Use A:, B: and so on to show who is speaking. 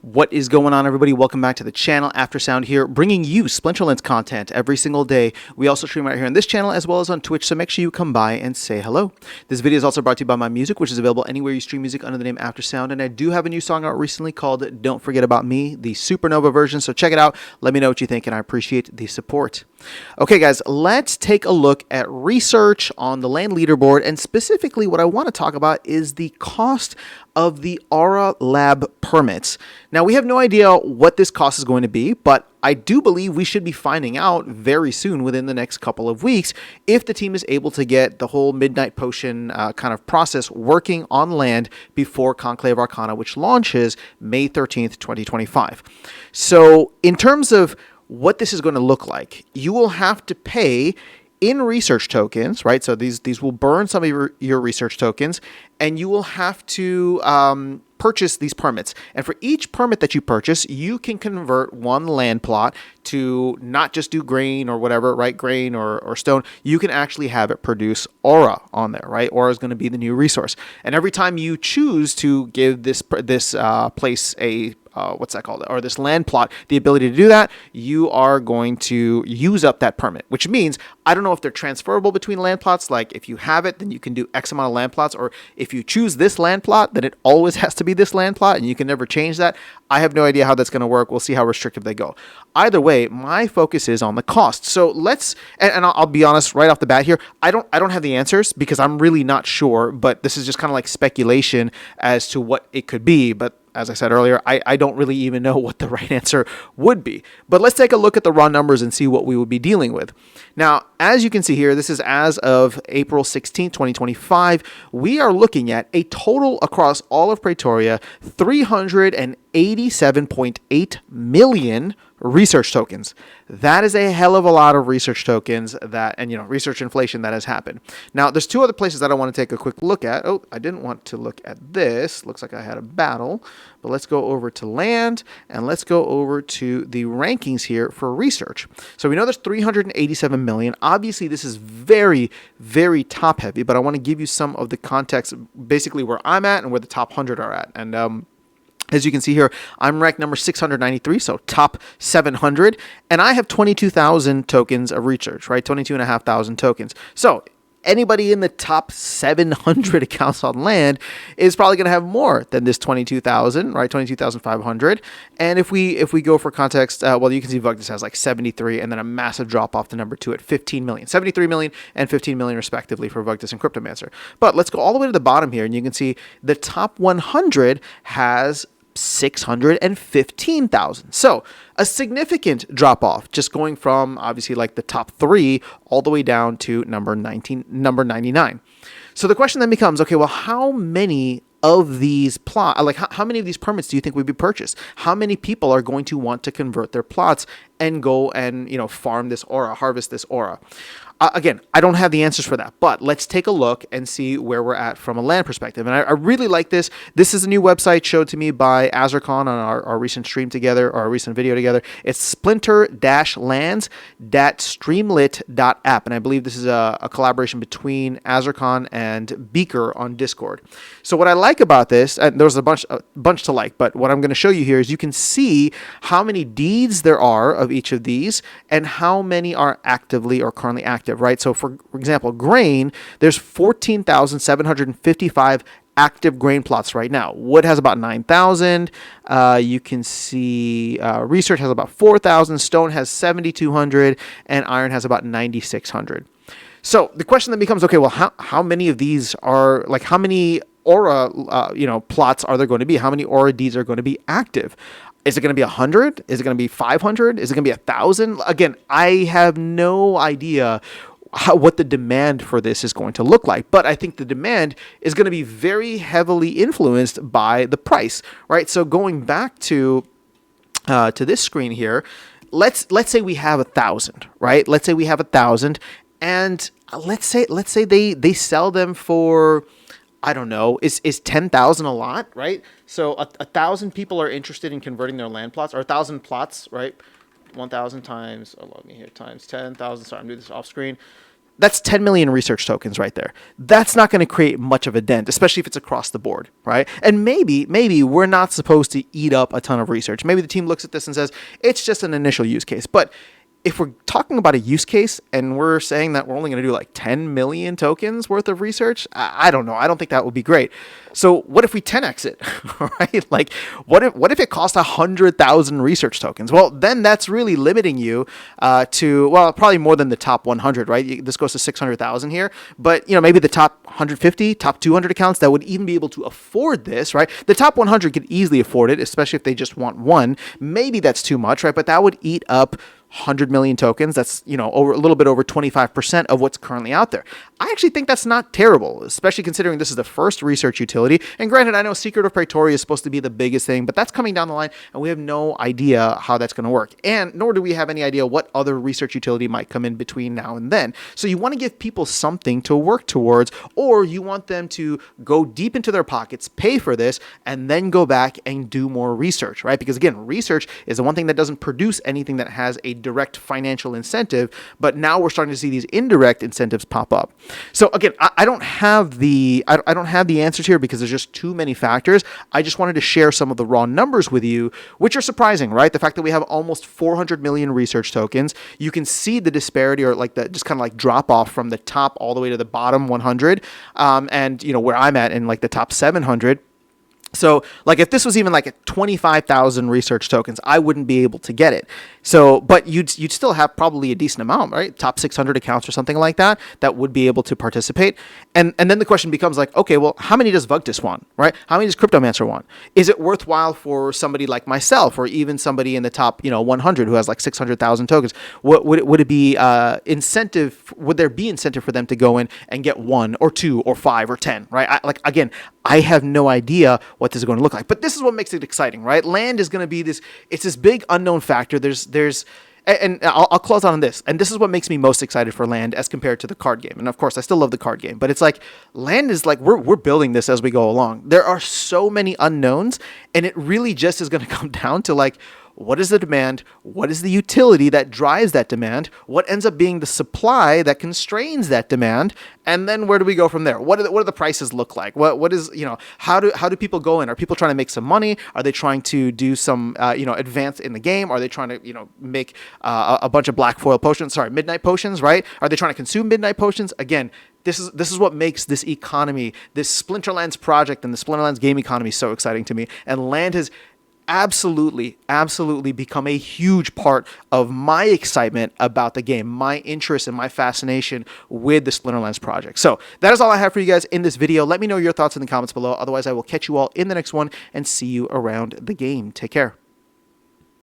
A: What is going on, everybody? Welcome back to the channel. After Sound here, bringing you Splinterlands content every single day. We also stream right here on this channel as well as on Twitch, so make sure you come by and say hello. This video is also brought to you by my music, which is available anywhere you stream music under the name After Sound, and I do have a new song out recently called Don't Forget About Me, the Supernova version, so check it out. Let me know what you think, and I appreciate the support. Okay, guys, let's take a look at research on the land leaderboard, and specifically what I want to talk about is the cost of the Aura Lab permits. Now, we have no idea what this cost is going to be, but I do believe we should be finding out very soon within the next couple of weeks if the team is able to get the whole Midnight Potion kind of process working on land before Conclave Arcana, which launches May 13th, 2025. So in terms of what this is going to look like, you will have to pay in research tokens, right? So these will burn some of your research tokens, and you will have to purchase these permits. And for each permit that you purchase, you can convert one land plot to not just do grain or whatever, right? Grain or stone. You can actually have it produce aura on there, right? Aura is going to be the new resource. And every time you choose to give this place a what's that called? Or this land plot, the ability to do that, you are going to use up that permit, which means I don't know if they're transferable between land plots. Like if you have it, then you can do X amount of land plots, or if you choose this land plot, then it always has to be this land plot and you can never change that. I have no idea how that's going to work. We'll see how restrictive they go. Either way, my focus is on the cost. So let's, and I'll be honest right off the bat here, I don't have the answers because I'm really not sure, but this is just kind of like speculation as to what it could be. But as I said earlier, I don't really even know what the right answer would be. But let's take a look at the raw numbers and see what we would be dealing with. Now, as you can see here, this is as of April 16, 2025. We are looking at a total across all of Pretoria, 387.8 million research tokens. That is a hell of a lot of research tokens and research inflation that has happened. Now, there's two other places that I want to take a quick look at. Oh, I didn't want to look at this. Looks like I had a battle, but let's go over to land and let's go over to the rankings here for research. So we know there's 387 million. Obviously, this is very, very top heavy, but I want to give you some of the context, basically where I'm at and where the top 100 are at. And, as you can see here, I'm ranked number 693, so top 700, and I have 22,000 tokens of research, right? 22,500 tokens. So anybody in the top 700 accounts on land is probably going to have more than this 22,000, right? 22,500. And if we go for context, well, you can see Vugdis has like 73, and then a massive drop off to number 2 at 15 million, 73 million and 15 million respectively for Vugdis and Cryptomancer. But let's go all the way to the bottom here, and you can see the top 100 has 615,000. So a significant drop off, just going from obviously like the top 3 all the way down to number 99. So the question then becomes, okay, well, how many of these how many of these permits do you think would be purchased? How many people are going to want to convert their plots and go and, farm this aura, harvest this aura? Again, I don't have the answers for that, but let's take a look and see where we're at from a land perspective. And I really like this. This is a new website showed to me by Azurcon on our recent stream together, or our recent video together. It's splinter-lands.streamlit.app. And I believe this is a collaboration between Azurcon and Beaker on Discord. So what I like about this, and there's a bunch to like, but what I'm going to show you here is you can see how many deeds there are of each of these and how many are actively or currently active. Right? So for example, grain, there's 14,755 active grain plots right now. Wood has about 9,000. You can see research has about 4,000. Stone has 7,200, and iron has about 9,600. So the question then becomes, okay, well, how many of these are, like, how many aura plots are there going to be? How many aura deeds are going to be active? Is it going to be 100? Is it going to be 500? Is it going to be 1,000? Again, I have no idea what the demand for this is going to look like, but I think the demand is going to be very heavily influenced by the price, right? So going back to this screen here, let's say we have 1,000, right? Let's say we have 1,000, and let's say they sell them for, I don't know, is 10,000 a lot, right? So 1,000 people are interested in converting their land plots, or 1,000 plots, right? 1,000 times, times 10,000. Sorry, I'm doing this off screen. that's 10 million research tokens right there. That's not going to create much of a dent, especially if it's across the board, right? And maybe we're not supposed to eat up a ton of research. Maybe the team looks at this and says, it's just an initial use case. But if we're talking about a use case and we're saying that we're only going to do like 10 million tokens worth of research, I don't know. I don't think that would be great. So what if we 10x it, right? Like what if it costs 100,000 research tokens? Well, then that's really limiting you to, well, probably more than the top 100, right? This goes to 600,000 here, but maybe the top 150, top 200 accounts that would even be able to afford this, right? The top 100 could easily afford it, especially if they just want one. Maybe that's too much, right? But that would eat up 100 million tokens. That's, over a little bit over 25% of what's currently out there. I actually think that's not terrible, especially considering this is the first research utility. And granted, I know Secret of Praetoria is supposed to be the biggest thing, but that's coming down the line and we have no idea how that's going to work. And nor do we have any idea what other research utility might come in between now and then. So you want to give people something to work towards, or you want them to go deep into their pockets, pay for this, and then go back and do more research, right? Because again, research is the one thing that doesn't produce anything that has a direct financial incentive, but now we're starting to see these indirect incentives pop up. So again, I don't have the answers here because there's just too many factors. I just wanted to share some of the raw numbers with you, which are surprising, right? The fact that we have almost 400 million research tokens. You can see the disparity, or like the just kind of like drop off from the top all the way to the bottom 100, and where I'm at in like the top 700. So like if this was even like a 25,000 research tokens, I wouldn't be able to get it. So, but you'd still have probably a decent amount, right? Top 600 accounts or something like that would be able to participate. And then the question becomes like, okay, well, how many does Vugtis want, right? How many does Cryptomancer want? Is it worthwhile for somebody like myself, or even somebody in the top, 100 who has like 600,000 tokens? Would it be incentive? Would there be incentive for them to go in and get 1 or 2 or 5 or 10, right? I have no idea what this is going to look like, but this is what makes it exciting, right? Land is going to be it's this big unknown factor. And I'll close on this. And this is what makes me most excited for Land as compared to the card game. And of course, I still love the card game, but it's like Land is like, we're building this as we go along. There are so many unknowns, and it really just is going to come down to like, what is the demand? What is the utility that drives that demand? What ends up being the supply that constrains that demand? And then where do we go from there? What do the prices look like? What is, how do people go in? Are people trying to make some money? Are they trying to do some, advance in the game? Are they trying to, make a bunch of midnight potions, right? Are they trying to consume midnight potions? Again, this is what makes this economy, this Splinterlands project and the Splinterlands game economy so exciting to me. And Land has absolutely become a huge part of my excitement about the game, my interest and my fascination with the Splinterlands project. So that is all I have for you guys in this video. Let me know your thoughts in the comments below. Otherwise, I will catch you all in the next one and see you around the game. Take care.